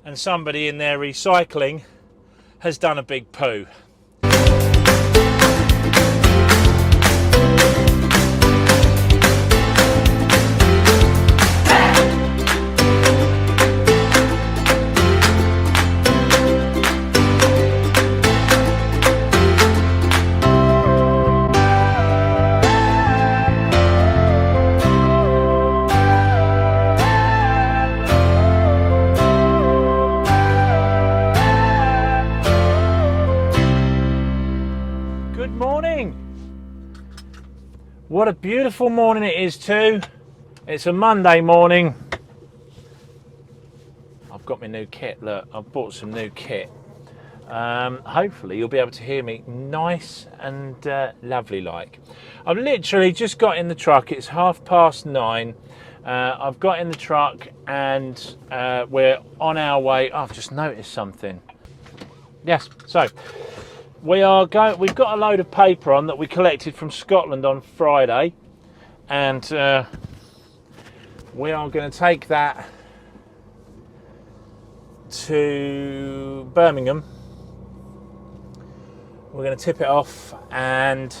and somebody in their recycling has done a big poo. Good morning. What a beautiful morning it is too. It's a Monday morning. I've got my new kit. Look, I've bought some new kit. Hopefully you'll be able to hear me nice and lovely like. I've literally just got in the truck. It's 9:30. I've got in the truck and we're on our way. Oh, I've just noticed something. Yes, so we've got a load of paper on that we collected from Scotland on Friday, and we are going to take that to Birmingham. We're going to tip it off, and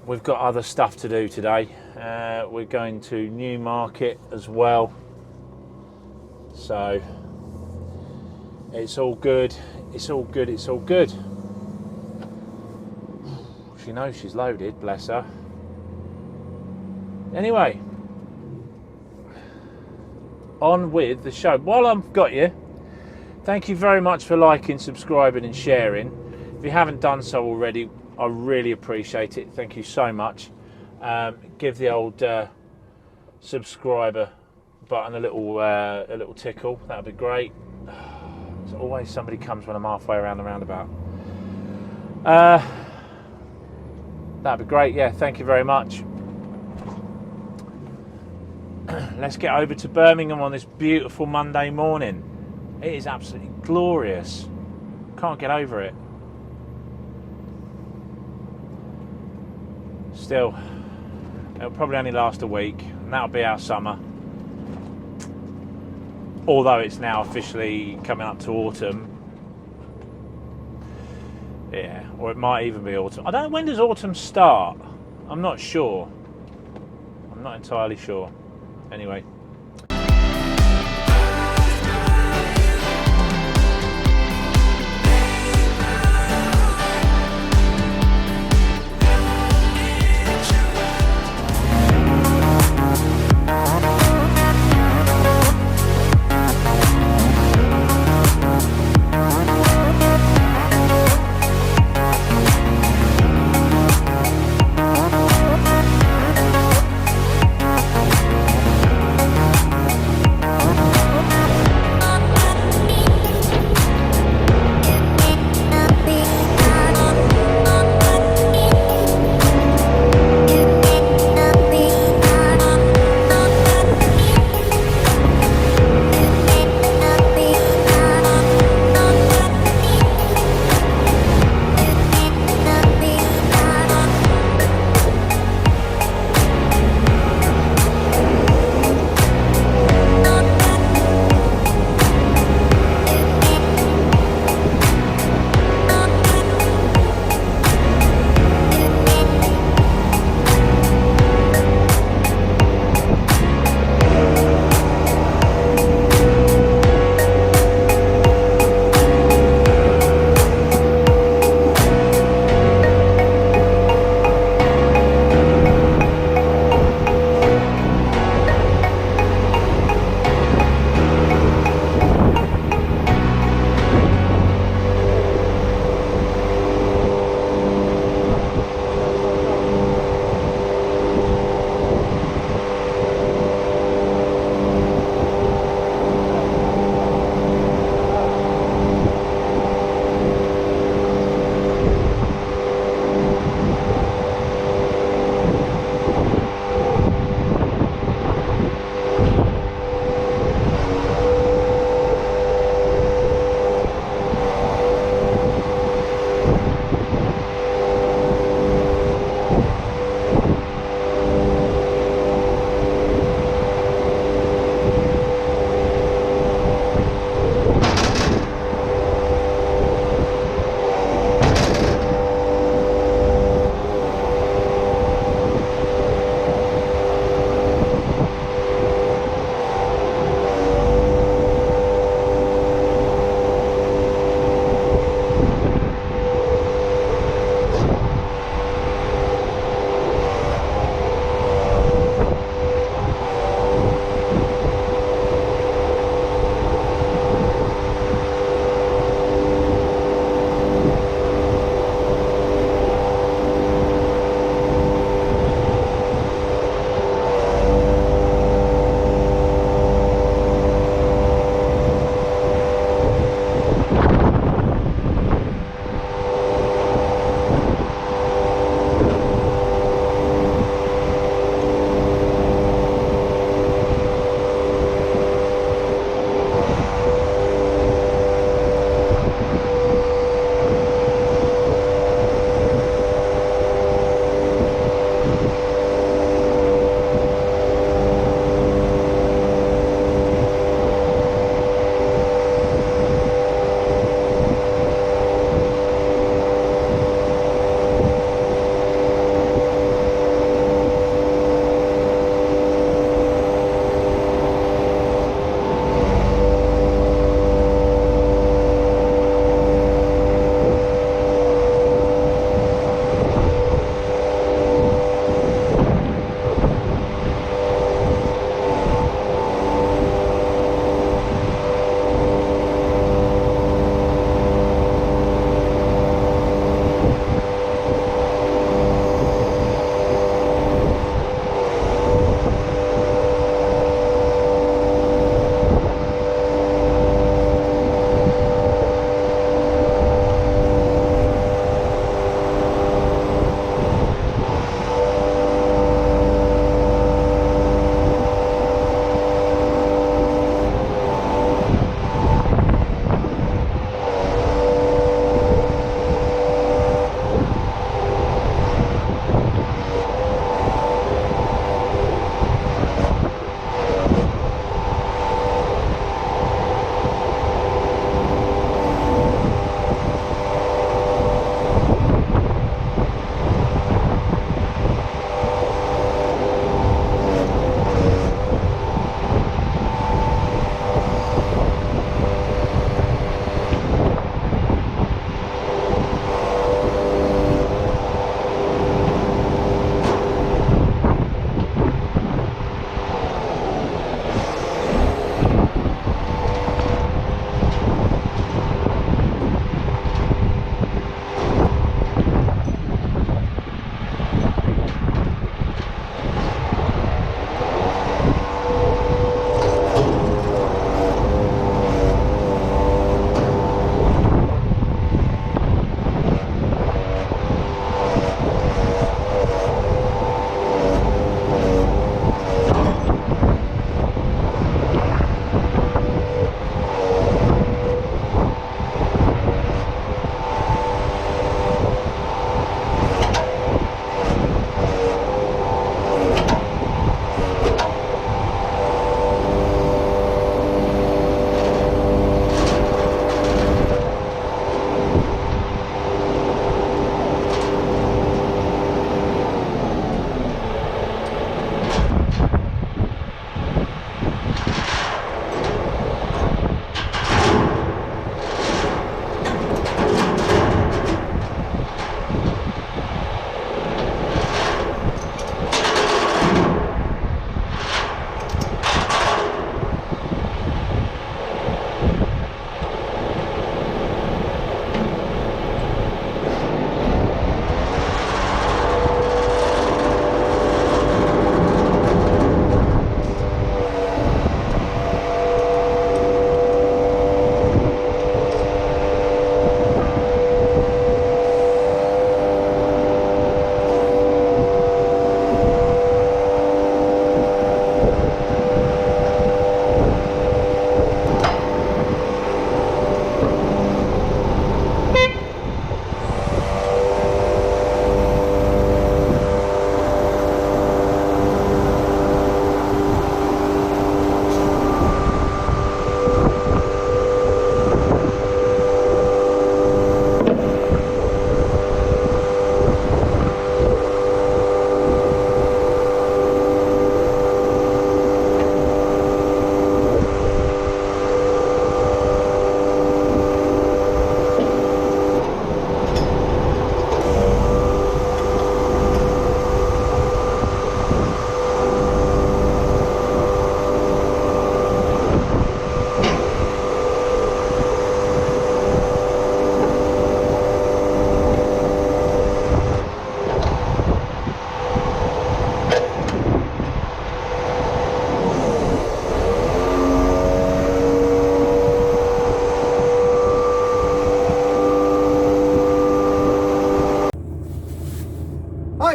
we've got other stuff to do today. We're going to Newmarket as well, so it's all good. It's all good, it's all good. She knows she's loaded, bless her. Anyway, on with the show. While I've got you, thank you very much for liking, subscribing and sharing. If you haven't done so already, I really appreciate it. Thank you so much. Give the old subscriber button a little tickle, that would be great. There's always somebody comes when I'm halfway around the roundabout. That'd be great, yeah, thank you very much. Let's get over to Birmingham on this beautiful Monday morning. It is absolutely glorious. Can't get over it. Still, it'll probably only last a week, and that'll be our summer. Although it's now officially coming up to autumn. Yeah, or it might even be autumn. I don't know, when does autumn start? I'm not sure. I'm not entirely sure. Anyway.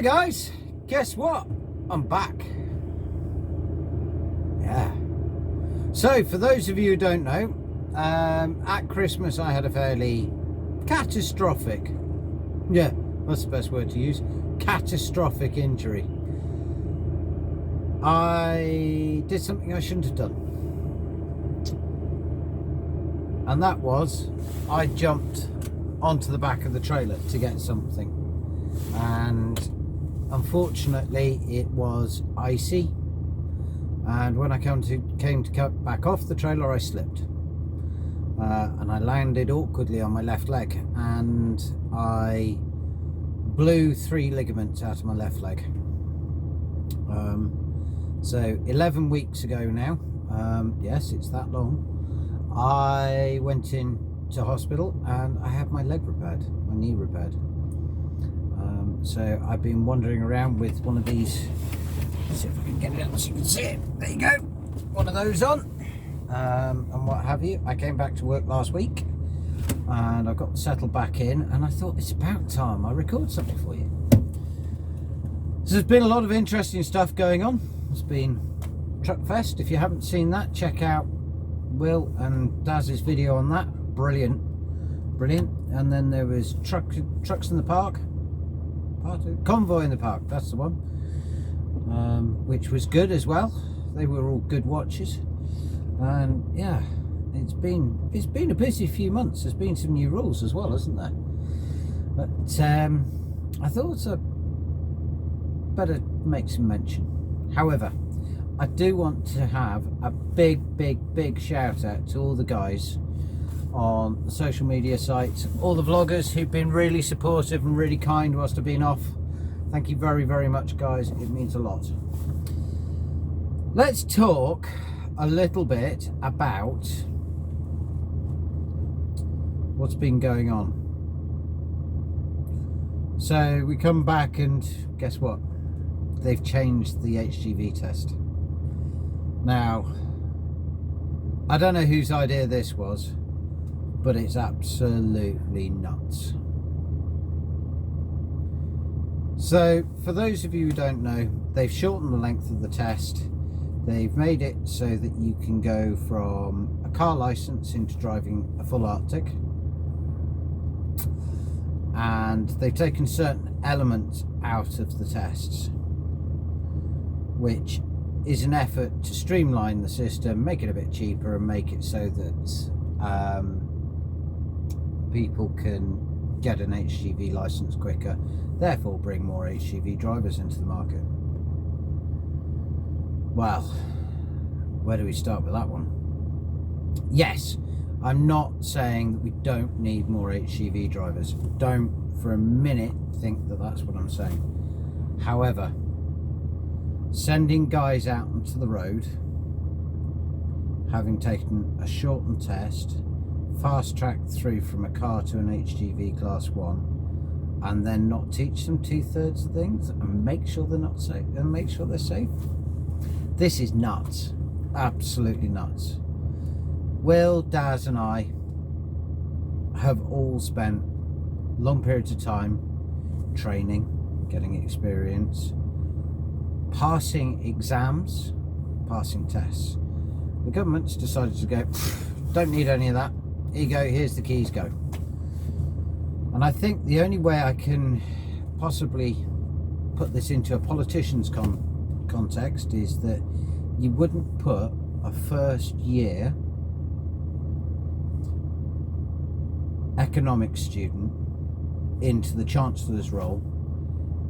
Hi guys, guess what? I'm back. Yeah. So for those of you who don't know, at Christmas I had a fairly catastrophic, yeah, that's the best word to use, catastrophic injury. I did something I shouldn't have done. And that was, I jumped onto the back of the trailer to get something. And unfortunately it was icy. And when I came to cut back off the trailer, I slipped. And I landed awkwardly on my left leg. And I blew 3 ligaments out of my left leg. So 11 weeks ago now, yes, it's that long, I went into hospital and I had my leg repaired, my knee repaired. So I've been wandering around with one of these. Let's see if I can get it up so you can see it. There you go, one of those on, and what have you. I came back to work last week and I got settled back in, and I thought it's about time I record something for you. So there's been a lot of interesting stuff going on. There's been Truck Fest. If you haven't seen that, check out Will and Daz's video on that. Brilliant. And then there was Trucks in the Park, Convoy in the Park, that's the one, which was good as well. They were all good watches. And yeah, it's been a busy few months. There's been some new rules as well, hasn't there? But I thought I better make some mention. However, I do want to have a big shout out to all the guys on the social media sites, all the vloggers who've been really supportive and really kind whilst I've been off. Thank you very much, guys. It means a lot. Let's talk a little bit about what's been going on. So we come back and guess what? They've changed the HGV test. Now, I don't know whose idea this was, but it's absolutely nuts. So, for those of you who don't know, they've shortened the length of the test. They've made it so that you can go from a car license into driving a full Arctic. And they've taken certain elements out of the tests, which is an effort to streamline the system, make it a bit cheaper, and make it so that people can get an HGV license quicker, therefore bring more HGV drivers into the market. Well, where do we start with that one? Yes, I'm not saying that we don't need more HGV drivers. Don't for a minute think that that's what I'm saying. However, sending guys out onto the road, having taken a shortened test, fast-tracked through from a car to an HGV Class 1, and then not teach them 2/3 of things and make sure they're not safe and make sure they're safe. This is nuts. Absolutely nuts. Will, Daz and I have all spent long periods of time training, getting experience, passing exams, passing tests. The government's decided to go, don't need any of that. Here you go, here's the keys, go. And I think the only way I can possibly put this into a politician's context is that you wouldn't put a first year economics student into the Chancellor's role,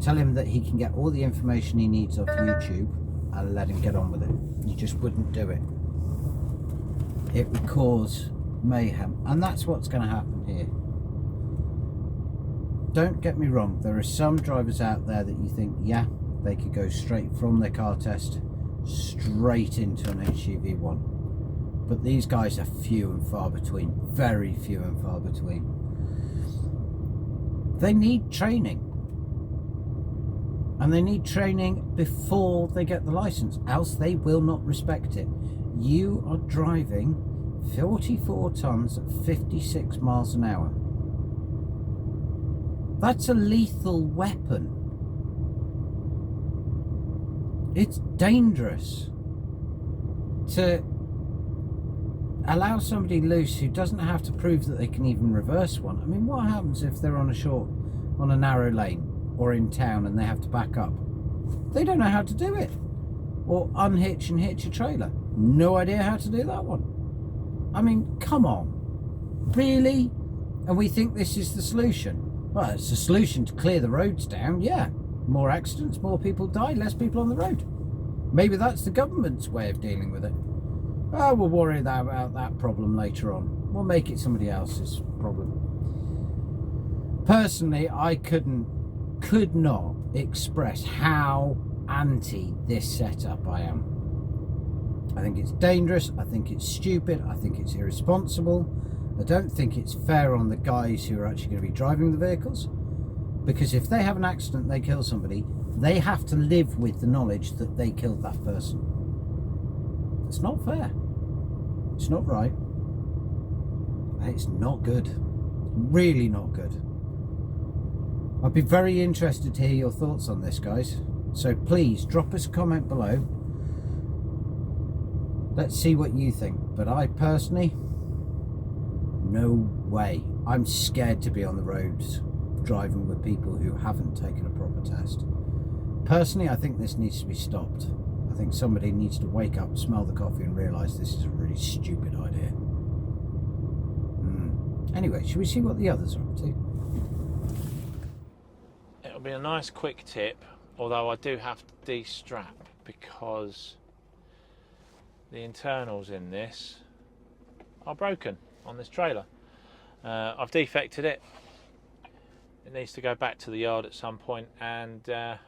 tell him that he can get all the information he needs off YouTube and let him get on with it. You just wouldn't do it. It would cause mayhem, and that's what's going to happen here. Don't get me wrong, there are some drivers out there that you think, yeah, they could go straight from their car test straight into an HGV1, but these guys are few and far between, very few and far between. They need training, and they need training before they get the license, else they will not respect it. You are driving 44 tons at 56 miles an hour. That's a lethal weapon. It's dangerous to allow somebody loose who doesn't have to prove that they can even reverse one. I mean, what happens if they're on a narrow lane or in town and they have to back up? They don't know how to do it. Or unhitch and hitch a trailer. No idea how to do that one. I mean, come on. Really? And we think this is the solution. Well, it's a solution to clear the roads down, yeah. More accidents, more people die, less people on the road. Maybe that's the government's way of dealing with it. Oh, we'll worry about that problem later on. We'll make it somebody else's problem. Personally, I could not express how anti this setup I am. I think it's dangerous, I think it's stupid, I think it's irresponsible. I don't think it's fair on the guys who are actually going to be driving the vehicles, because if they have an accident, they kill somebody, they have to live with the knowledge that they killed that person. It's not fair. It's not right. It's not good. Really not good. I'd be very interested to hear your thoughts on this, guys. So please drop us a comment below. Let's see what you think. But I personally, no way. I'm scared to be on the roads driving with people who haven't taken a proper test. Personally, I think this needs to be stopped. I think somebody needs to wake up, smell the coffee and realise this is a really stupid idea. Anyway, should we see what the others are up to? It'll be a nice quick tip, although I do have to de-strap because the internals in this are broken on this trailer. I've defected it. It needs to go back to the yard at some point, and are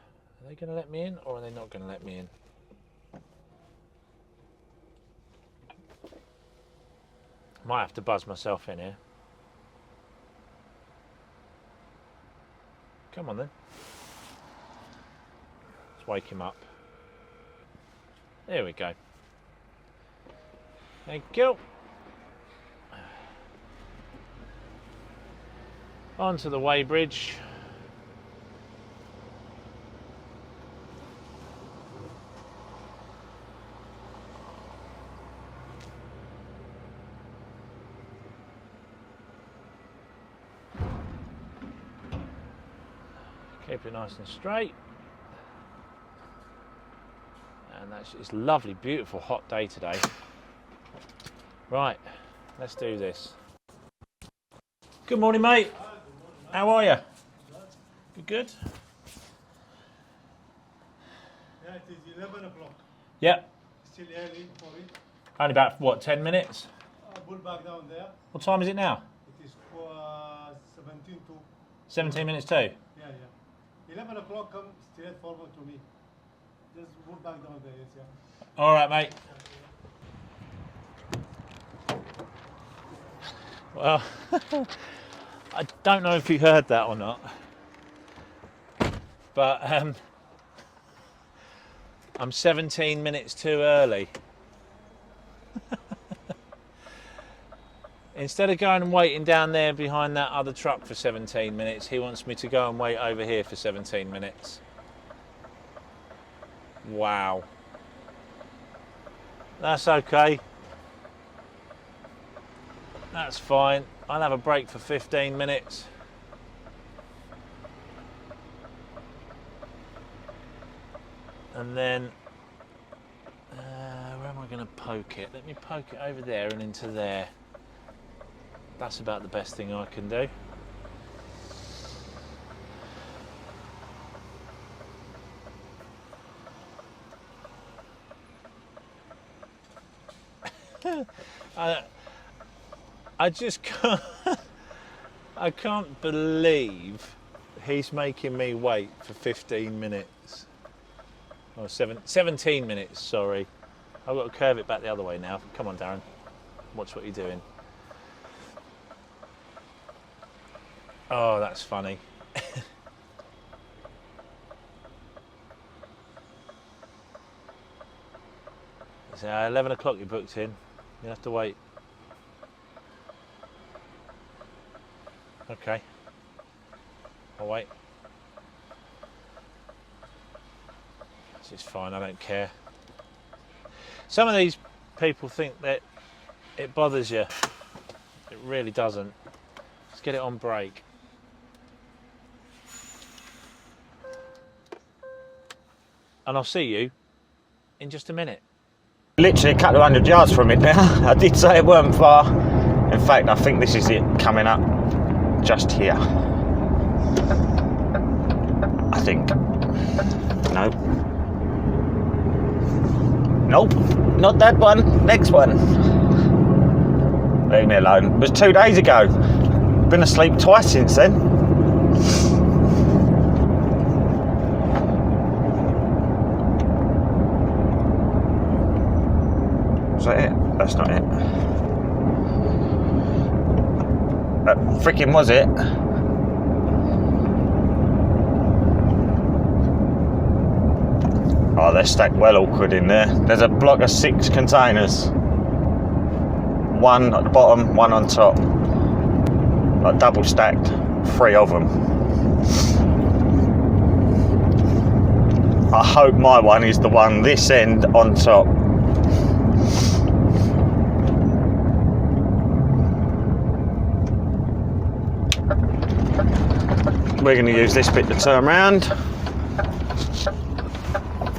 they going to let me in or are they not going to let me in? Might have to buzz myself in here. Come on then. Let's wake him up. There we go. Thank you. Onto the weighbridge. Keep it nice and straight. And it's a lovely, beautiful, hot day today. Right, let's do this. Good morning, mate. How are you? Good, good. Yeah, it is 11 o'clock. Yep. Still early for it. Only about, what, 10 minutes? Put back down there. What time is it now? It is 17 to... 17 minutes too? Yeah, yeah. 11 o'clock come straight forward to me. Just put back down there, yes, yeah. All right, mate. Well, I don't know if you heard that or not, but I'm 17 minutes too early. Instead of going and waiting down there behind that other truck for 17 minutes, he wants me to go and wait over here for 17 minutes. Wow. That's okay. That's fine. I'll have a break for 15 minutes. And then, where am I going to poke it? Let me poke it over there and into there. That's about the best thing I can do. I just can't. I can't believe he's making me wait for 15 minutes. Oh, 17 minutes, sorry. I've got to curve it back the other way now. Come on, Darren. Watch what you're doing. Oh, that's funny. So 11 o'clock you booked in. You have to wait. Okay. I'll wait. This is fine, I don't care. Some of these people think that it bothers you. It really doesn't. Let's get it on brake. And I'll see you in just a minute. Literally a couple of 100 yards from it now. I did say it weren't far. In fact, I think this is it coming up just here. I think. Nope. Nope, not that one. Next one. Leave me alone. It was 2 days ago. Been asleep twice since then. Is that it? That's not it. Freaking was it? Oh, they're stacked well awkward in there. There's a block of 6 containers. One at the bottom, one on top. Like double stacked, 3 of them. I hope my one is the one this end on top. We're going to use this bit to turn around.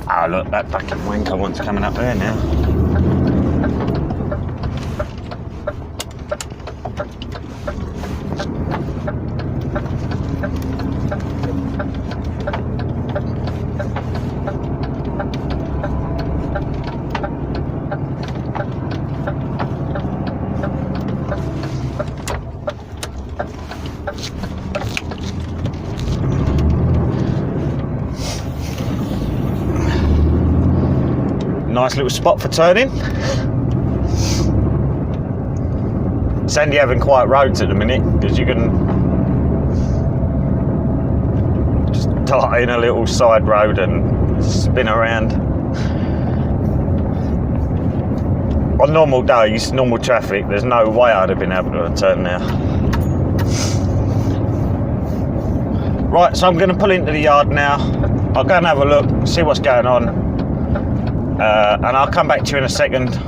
Ah, look, that fucking wanker one's coming up there now. Nice little spot for turning. Sandy having quiet roads at the minute because you can just dart in a little side road and spin around. On normal days, normal traffic, there's no way I'd have been able to turn there. Right, so I'm going to pull into the yard now. I'll go and have a look, see what's going on. And I'll come back to you in a second.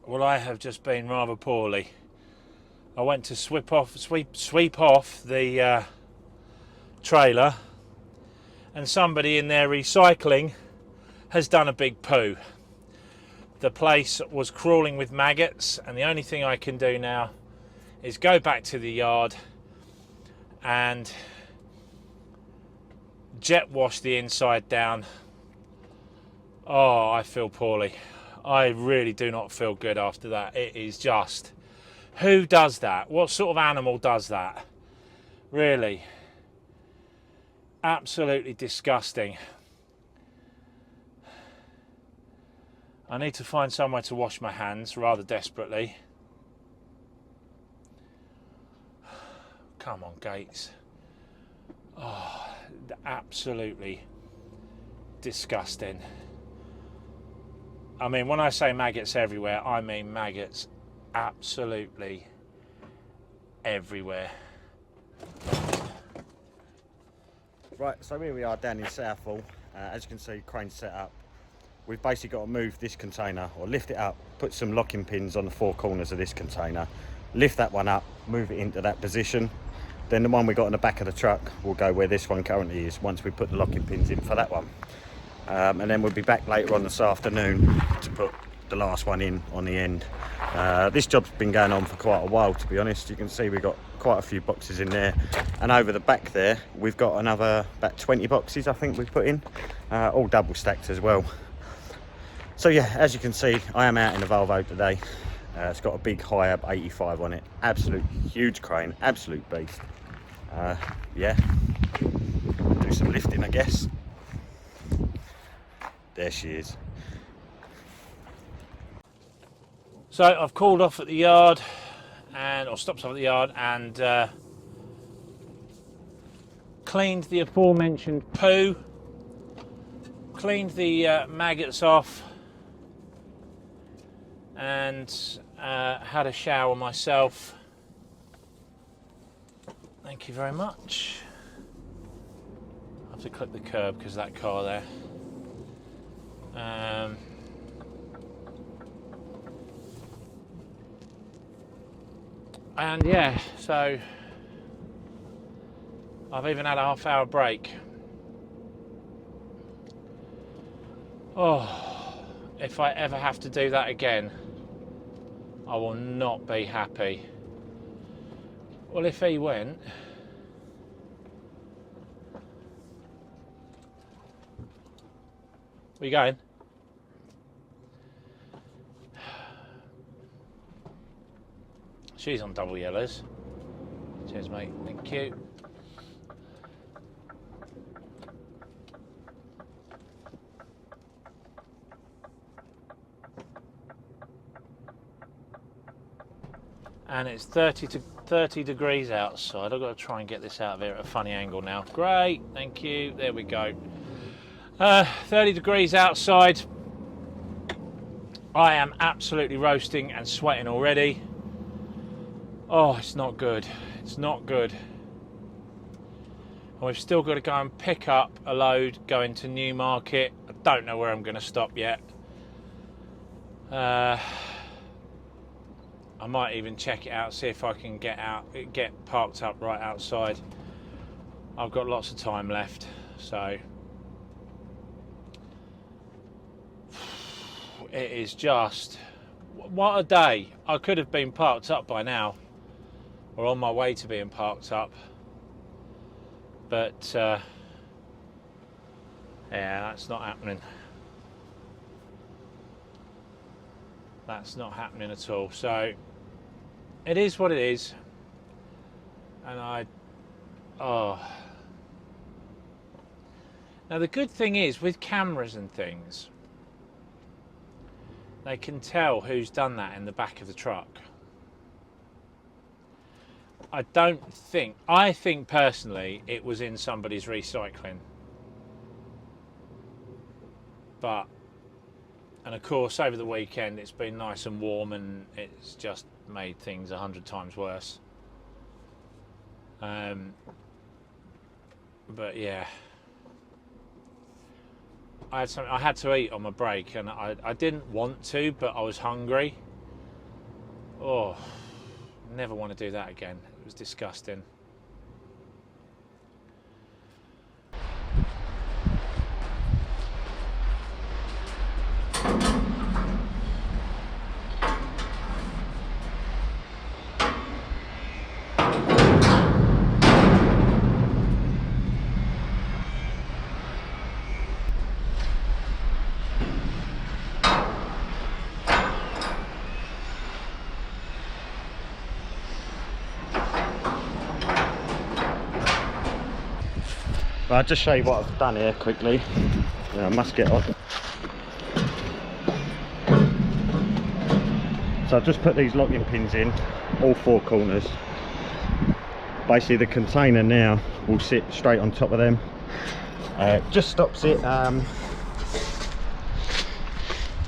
Well, I have just been rather poorly. I went to sweep off the trailer, and somebody in their recycling has done a big poo. The place was crawling with maggots, and the only thing I can do now is go back to the yard and jet wash the inside down. Oh, I feel poorly. I really do not feel good after that. It is just, who does that? What sort of animal does that? Really? Absolutely disgusting. I need to find somewhere to wash my hands rather desperately. Come on, Gates. Oh, absolutely disgusting. I mean, when I say maggots everywhere, I mean maggots absolutely everywhere. Right, so here we are down in Southall. As you can see, crane set up. We've basically got to move this container, or lift it up, put some locking pins on the four corners of this container, lift that one up, move it into that position. Then the one we got on the back of the truck will go where this one currently is once we put the locking pins in for that one. And then we'll be back later on this afternoon to put the last one in on the end. This job's been going on for quite a while, to be honest. You can see we've got quite a few boxes in there, and over the back there we've got another about 20 boxes I think we've put in, all double stacked as well. So yeah, as you can see, I am out in the Volvo today. It's got a big hiab 85 on it, absolute huge crane, absolute beast. Yeah, do some lifting I guess. There she is. So I've called off at the yard, or stopped off at the yard, and cleaned the aforementioned poo, cleaned the maggots off, and had a shower myself. Thank you very much. I have to clip the curb because of that car there. And yeah, so I've even had a half-hour break. Oh, if I ever have to do that again, I will not be happy. Well, if he went, where you going? She's on double yellows. Cheers, mate. Thank you. And it's 30 degrees outside. I've got to try and get this out of here at a funny angle now. Great, thank you. There we go. 30 degrees outside. I am absolutely roasting and sweating already. Oh, it's not good. It's not good. And we've still got to go and pick up a load going to Newmarket. I don't know where I'm going to stop yet. I might even check it out, see if I can get parked up right outside. I've got lots of time left, so it is just, what a day. I could have been parked up by now, or on my way to being parked up, but yeah, that's not happening. That's not happening at all. So it is what it is, and now the good thing is with cameras and things, they can tell who's done that in the back of the truck. I think personally it was in somebody's recycling, and of course over the weekend it's been nice and warm and it's just made things 100 times worse. But yeah, I had to eat on my break, and I didn't want to, but I was hungry. Oh, never want to do that again. It was disgusting. I'll just show you what I've done here quickly. Yeah, I must get on. So I've just put these locking pins in, all 4 corners. Basically the container now will sit straight on top of them. Just stops it,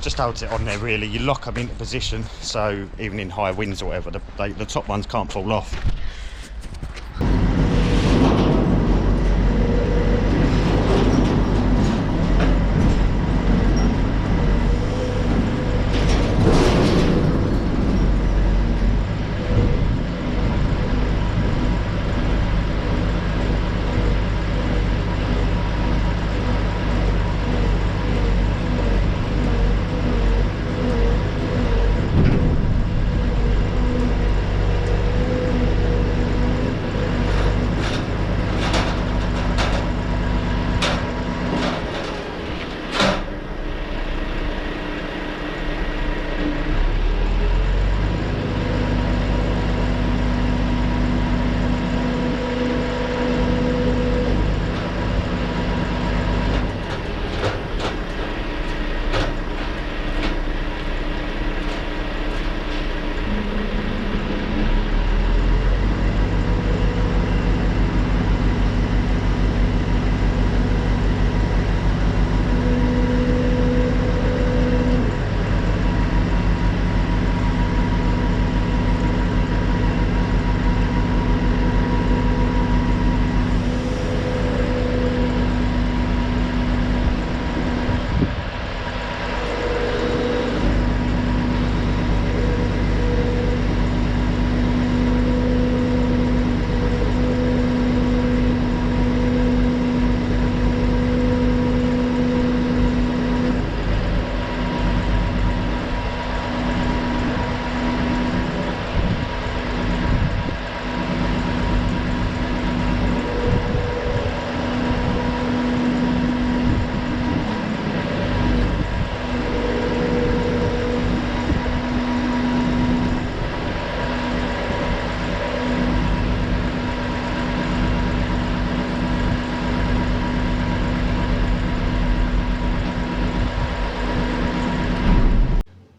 just holds it on there really. You lock them into position, so even in high winds or whatever, the top ones can't fall off.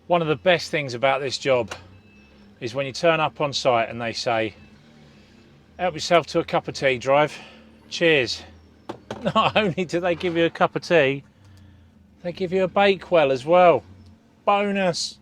One of the best things about this job is when you turn up on site and they say, help yourself to a cup of tea, drive. Cheers. Not only do they give you a cup of tea, they give you a bakewell as well. Bonus.